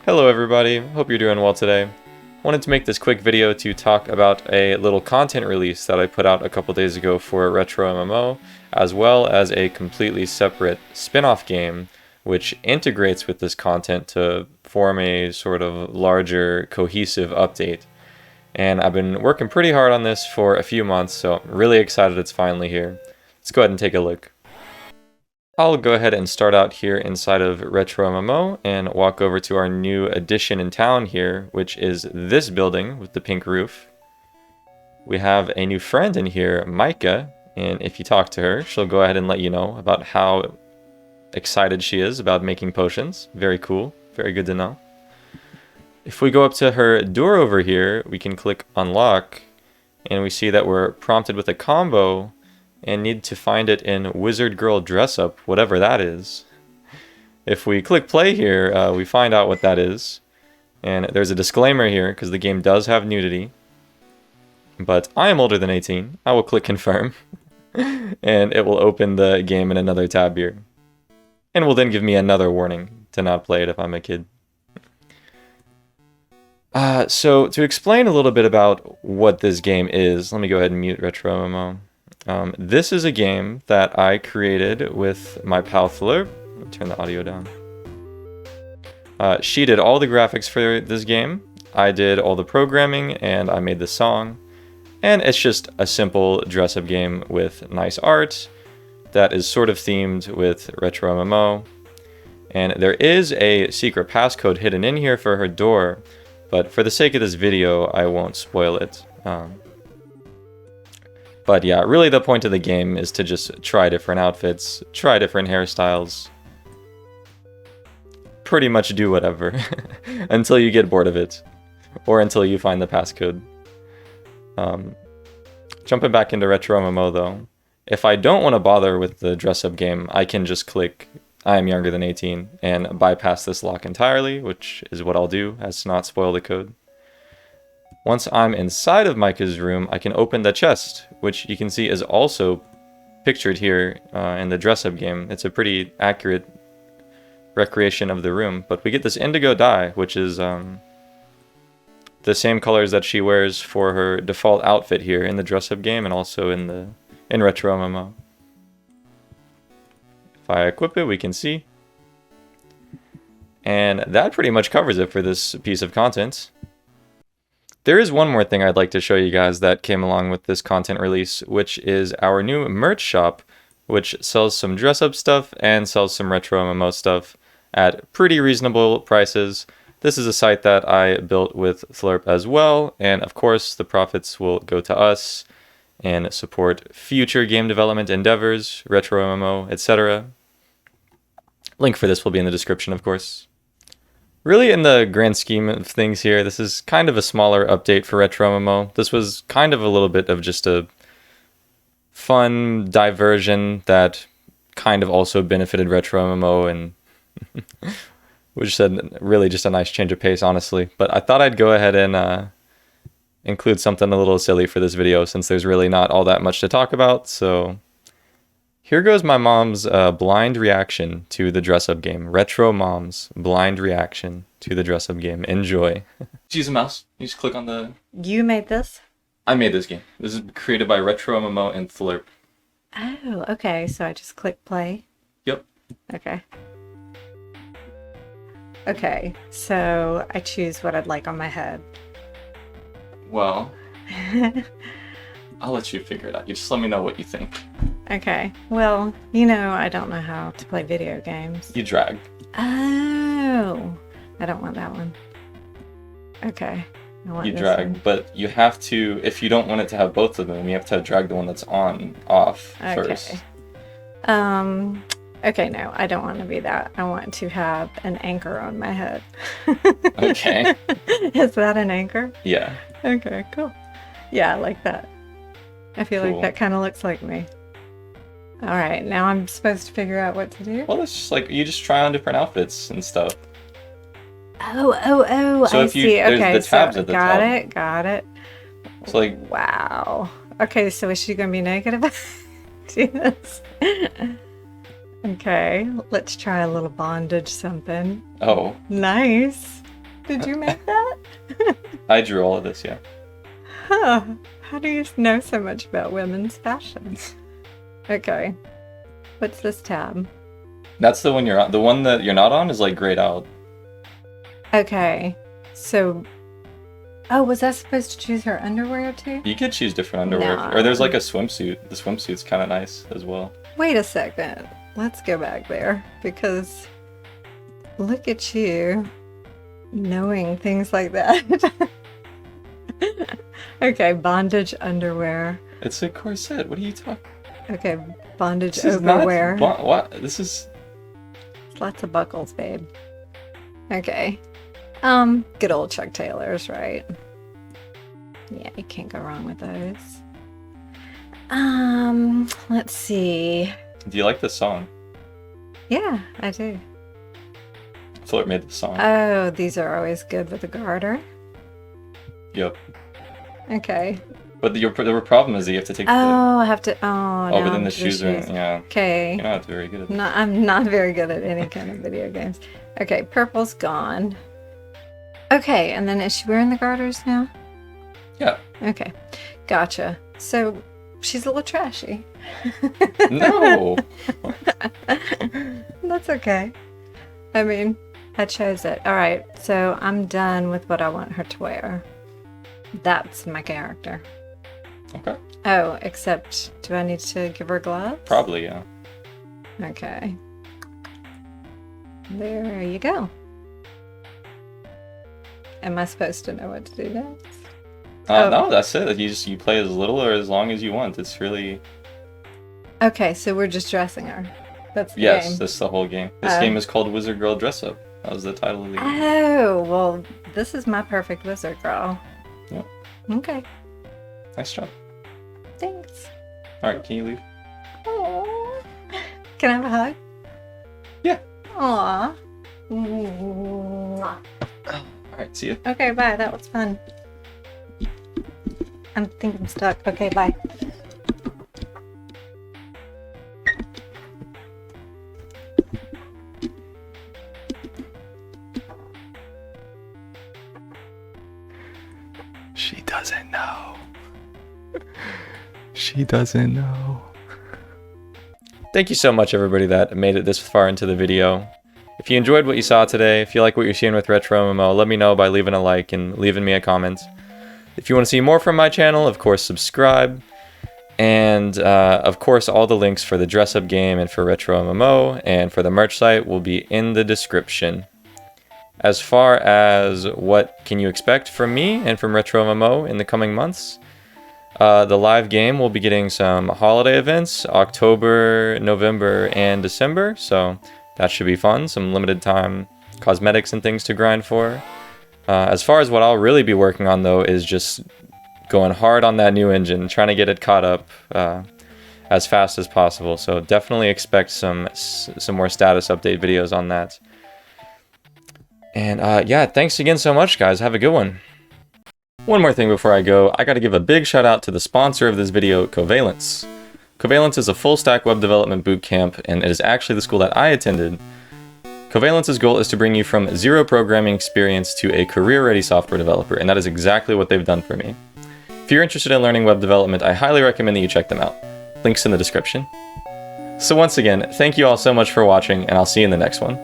Hello everybody, hope you're doing well today. Wanted to make this quick video to talk about a little content release that I put out a couple days ago for RetroMMO, as well as a completely separate spin-off game which integrates with this content to form a sort of larger cohesive update. And I've been working pretty hard on this for a few months, so I'm really excited it's finally here. Let's go ahead and take a look. I'll go ahead and start out here inside of RetroMMO and walk over to our new addition in town here, which is this building with the pink roof. We have a new friend in here, Maika, and if you talk to her, she'll go ahead and let you know about how excited she is about making potions. Very cool, very good to know. If we go up to her door over here, we can click unlock, and we see that we're prompted with a combo and need to find it in Wizard Girl Dress Up, whatever that is. If we click play here, we find out what that is. And there's a disclaimer here, because the game does have nudity. But I am older than 18. I will click confirm. And it will open the game in another tab here. And will then give me another warning to not play it if I'm a kid. So to explain a little bit about what this game is, let me go ahead and mute RetroMMO. This is a game that I created with my pal Fleur. Turn the audio down. She did all the graphics for this game. I did all the programming and I made the song. And it's just a simple dress-up game with nice art that is sort of themed with RetroMMO. And there is a secret passcode hidden in here for her door, but for the sake of this video, I won't spoil it. But yeah, really the point of the game is to just try different outfits, try different hairstyles. Pretty much do whatever until you get bored of it, or until you find the passcode. Jumping back into RetroMMO though, if I don't want to bother with the dress-up game, I can just click I am younger than 18 and bypass this lock entirely, which is what I'll do as to not spoil the code. Once I'm inside of Maika's room, I can open the chest, which you can see is also pictured here in the dress-up game. It's a pretty accurate recreation of the room, but we get this indigo dye, which is the same colors that she wears for her default outfit here in the dress-up game and also in RetroMMO. If I equip it, we can see. And that pretty much covers it for this piece of content. There is one more thing I'd like to show you guys that came along with this content release, which is our new merch shop, which sells some dress-up stuff and sells some RetroMMO stuff at pretty reasonable prices. This is a site that I built with Flurp as well, and of course the profits will go to us and support future game development endeavors, RetroMMO, etc. Link for this will be in the description, of course. Really, in the grand scheme of things here, this is kind of a smaller update for RetroMMO. This was kind of a little bit of just a fun diversion that kind of also benefited RetroMMO and which said really just a nice change of pace, honestly. But I thought I'd go ahead and include something a little silly for this video since there's really not all that much to talk about, so here goes my mom's blind reaction to the dress-up game. Retro Mom's blind reaction to the dress-up game. Enjoy. Just use a mouse. You just click on the... You made this? I made this game. This is created by RetroMMO and Flurp. Oh, okay. So I just click play? Yep. Okay. Okay, so I choose what I'd like on my head. Well, I'll let you figure it out. You just let me know what you think. Okay. Well, you know, I don't know how to play video games. You drag. Oh, I don't want that one. Okay. I want You this drag, one. but you have to, if you don't want it to have both of them, you have to drag the one that's off first. Okay, no, I don't want to be that. I want to have an anchor on my head. Okay. Is that an anchor? Yeah. Okay, cool. Yeah, I like that. I feel Cool. like that kind of looks like me. All right, now I'm supposed to figure out what to do? Well, it's just like, you just try on different outfits and stuff. Oh, So I if you- see. there's Okay, the tabs so at the got top. got it. It's like, Wow. Okay, so is she going to be naked about this? Okay, let's try a little bondage something. oh, Nice. Did you make that? I drew all of this, yeah. Huh. How do you know so much about women's fashion? Okay. What's this tab? That's the one you're on. The one that you're not on is like grayed out. Okay. So... Oh, was I supposed to choose her underwear too? You could choose different underwear. No. Or there's like a swimsuit. The swimsuit's kind of nice as well. Wait a second. Let's go back there. Because look at you knowing things like that. Okay, bondage underwear. It's a corset. What are you talking? Okay, bondage This is overwear. not what? This is... Lots of buckles, babe. Okay. Good old Chuck Taylors, right? Yeah, you can't go wrong with those. Let's see. Do you like this song? Yeah, I do. Flirt made this song. Oh, these are always good with a garter. Yep. Okay. But the problem is that you have to take Oh, I have to. Oh, Oh, no, but then the the shoes are... Yeah. Okay. You're not very good at this. No, I'm not very good at any kind of video games. Okay, purple's gone. Okay, and then is she wearing the garters now? Yeah. Okay, gotcha. So she's a little trashy. No! That's okay. I mean, I chose it. All right, so I'm done with what I want her to wear. That's my character. Okay. Oh, except do I need to give her gloves? Probably, yeah. Okay. There you go. Am I supposed to know what to do next? No, that's it. You play as little or as long as you want. It's really... Okay, so we're just dressing her. That's the Yes, game. that's the whole game. This game is called Wizard Girl Dress Up. That was the title of the game. Oh, well, this is my perfect wizard girl. Yep. Okay, Nice job. thanks. Alright, can you leave? Aww. Can I have a hug? Yeah. Aw. Mwah. Alright, see you. Okay, bye. That was fun. I think I'm stuck. Okay, bye. She doesn't know. She doesn't know. Thank you so much, everybody that made it this far into the video. If you enjoyed what you saw today, if you like what you're seeing with RetroMMO, let me know by leaving a like and leaving me a comment. If you want to see more from my channel, of course, subscribe. And, of course, all the links for the dress-up game and for RetroMMO and for the merch site will be in the description. As far as what can you expect from me and from RetroMMO in the coming months, the live game will be getting some holiday events, October, November, and December, so that should be fun. Some limited time cosmetics and things to grind for. As far as what I'll really be working on, though, is just going hard on that new engine, trying to get it caught up as fast as possible. So definitely expect some more status update videos on that. And yeah, thanks again so much, guys. Have a good one. One more thing before I go, I gotta give a big shout out to the sponsor of this video, Covalence. Covalence is a full stack web development bootcamp, and it is actually the school that I attended. Covalence's goal is to bring you from zero programming experience to a career-ready software developer, and that is exactly what they've done for me. If you're interested in learning web development, I highly recommend that you check them out. Links in the description. So once again, thank you all so much for watching, and I'll see you in the next one.